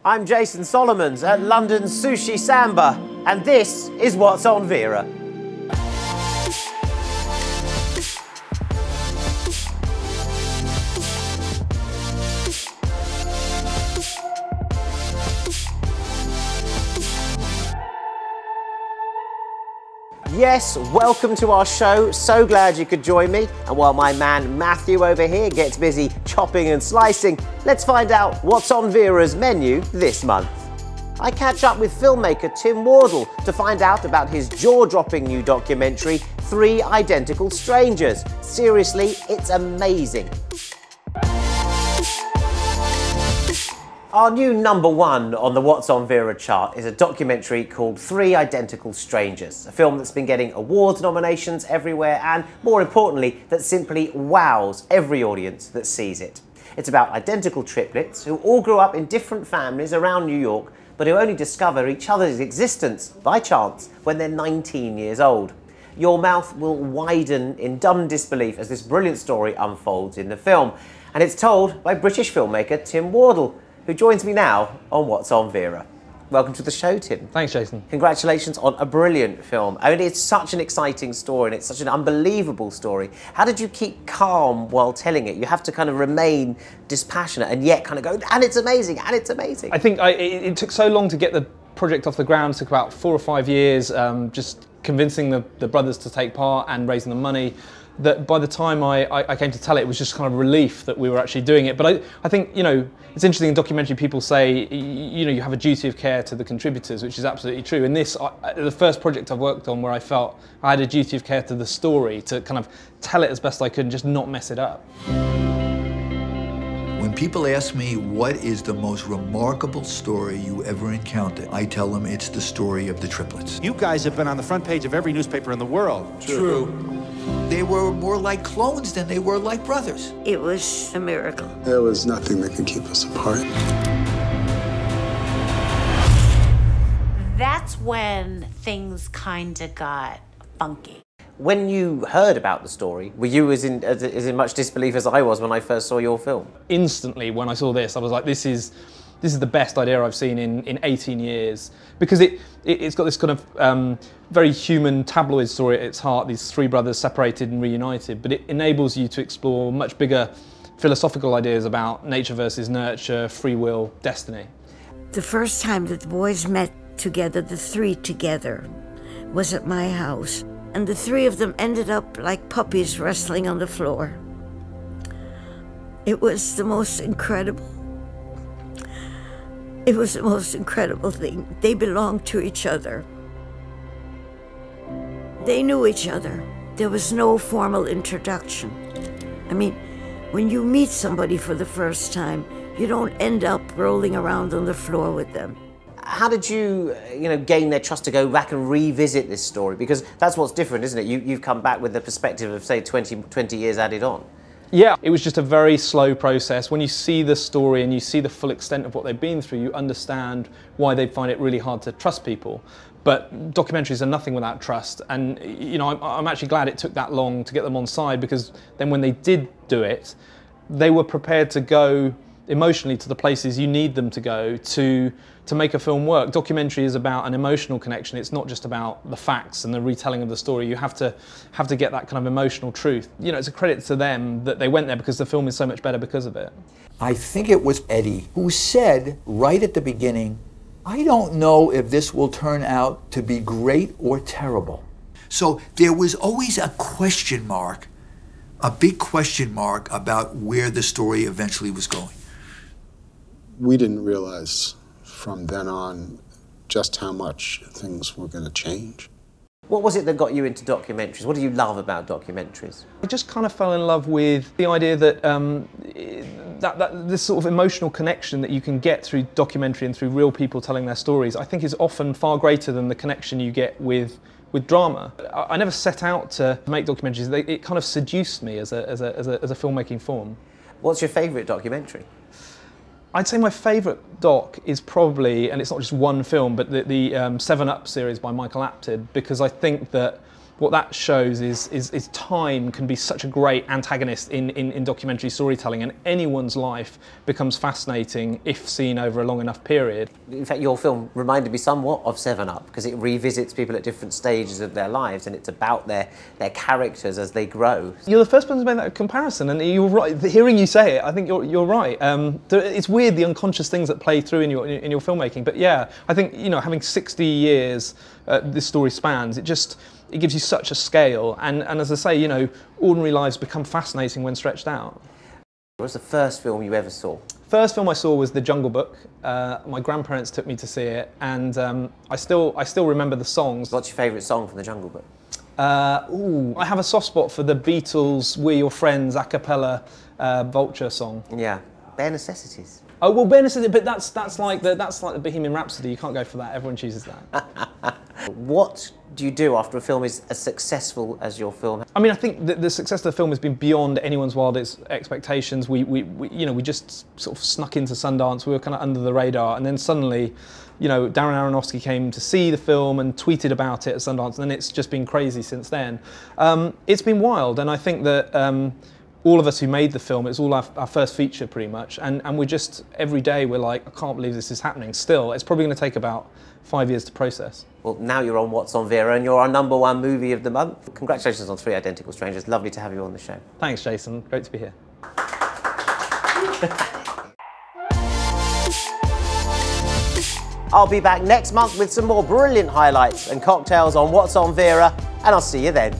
I'm Jason Solomons at London's Sushi Samba, and this is What's on Vera. Yes, welcome to our show. So glad you could join me. And while my man Matthew over here gets busy chopping and slicing, let's find out what's on Vera's menu this month. I catch up with filmmaker Tim Wardle to find out about his jaw-dropping new documentary, 3 Identical Strangers. Seriously, it's amazing. Our new #1 on the What's on Vera chart is a documentary called 3 Identical Strangers, a film that's been getting awards nominations everywhere and, more importantly, that simply wows every audience that sees it. It's about identical triplets who all grew up in different families around New York, but who only discover each other's existence by chance when they're 19 years old. Your mouth will widen in dumb disbelief as this brilliant story unfolds in the film, and it's told by British filmmaker Tim Wardle, who joins me now on What's on Vera. Welcome to the show, Tim. Thanks, Jason. Congratulations on a brilliant film. I mean, it's such an exciting story and it's such an unbelievable story. How did you keep calm while telling it? You have to kind of remain dispassionate and yet kind of go, and it's amazing, and it's amazing. I think it took so long to get the project off the ground. It took about 4 or 5 years, just convincing the brothers to take part and raising the money, that by the time I came to tell it, it was just kind of relief that we were actually doing it. But I think, you know, it's interesting in documentary people say, you know, you have a duty of care to the contributors, which is absolutely true. In this, the first project I've worked on where I felt I had a duty of care to the story, to kind of tell it as best I could and just not mess it up. When people ask me what is the most remarkable story you ever encountered, I tell them it's the story of the triplets. You guys have been on the front page of every newspaper in the world. True. They were more like clones than they were like brothers. It was a miracle. There was nothing that could keep us apart. That's when things kind of got funky. When you heard about the story, were you as in much disbelief as I was when I first saw your film? Instantly, when I saw this, I was like, this is the best idea I've seen in 18 years. Because it's got this kind of very human tabloid story at its heart, these 3 brothers separated and reunited, but it enables you to explore much bigger philosophical ideas about nature versus nurture, free will, destiny. The first time that the boys met together, the 3 together, was at my house. And the 3 of them ended up like puppies wrestling on the floor. It was the most incredible. It was the most incredible thing. They belonged to each other. They knew each other. There was no formal introduction. I mean, when you meet somebody for the first time, you don't end up rolling around on the floor with them. How did you, gain their trust to go back and revisit this story? Because that's what's different, isn't it? You've come back with the perspective of, say, 20 years added on. Yeah, it was just a very slow process. When you see the story and you see the full extent of what they've been through, you understand why they find it really hard to trust people. But documentaries are nothing without trust. And, I'm actually glad it took that long to get them on side, because then when they did do it, they were prepared to go emotionally to the places you need them to go to make a film work. Documentary is about an emotional connection. It's not just about the facts and the retelling of the story. You have to get that kind of emotional truth. It's a credit to them that they went there, because the film is so much better because of it. I think it was Eddie who said right at the beginning, I don't know if this will turn out to be great or terrible. So there was always a question mark, a big question mark about where the story eventually was going. We didn't realize from then on just how much things were going to change. What was it that got you into documentaries? What do you love about documentaries? I just kind of fell in love with the idea that this sort of emotional connection that you can get through documentary and through real people telling their stories, I think is often far greater than the connection you get with drama. I never set out to make documentaries. It kind of seduced me as a filmmaking form. What's your favourite documentary? I'd say my favourite doc is probably, and it's not just one film, but the 7 Up series by Michael Apted, because I think that what that shows is time can be such a great antagonist in documentary storytelling, and anyone's life becomes fascinating if seen over a long enough period. In fact, your film reminded me somewhat of 7 Up, because it revisits people at different stages of their lives, and it's about their characters as they grow. You're the first person to make that comparison, and you're right. Hearing you say it, I think you're right. It's weird, the unconscious things that play through in your filmmaking, but yeah, I think, you know, having 60 years this story spans, it gives you such a scale, and as I say, you know, ordinary lives become fascinating when stretched out. What was the first film you ever saw? First film I saw was The Jungle Book. My grandparents took me to see it, and I still remember the songs. What's your favourite song from The Jungle Book? I have a soft spot for the Beatles' "We're Your Friends" a cappella Vulture song. Yeah, Bare Necessities. Oh well, Bare Necessities, but that's like the Bohemian Rhapsody. You can't go for that. Everyone chooses that. What do you do after a film is as successful as your film? I mean, I think the success of the film has been beyond anyone's wildest expectations. We just sort of snuck into Sundance. We were kind of under the radar, and then suddenly, you know, Darren Aronofsky came to see the film and tweeted about it at Sundance, and then it's just been crazy since then. It's been wild, and I think that all of us who made the film, it's all our first feature pretty much, and we're just, every day we're like, I can't believe this is happening still. It's probably going to take about 5 years to process. Well, now you're on What's on Vera, and you're our #1 movie of the month. Congratulations on 3 Identical Strangers. Lovely to have you on the show. Thanks, Jason. Great to be here. I'll be back next month with some more brilliant highlights and cocktails on What's on Vera, and I'll see you then.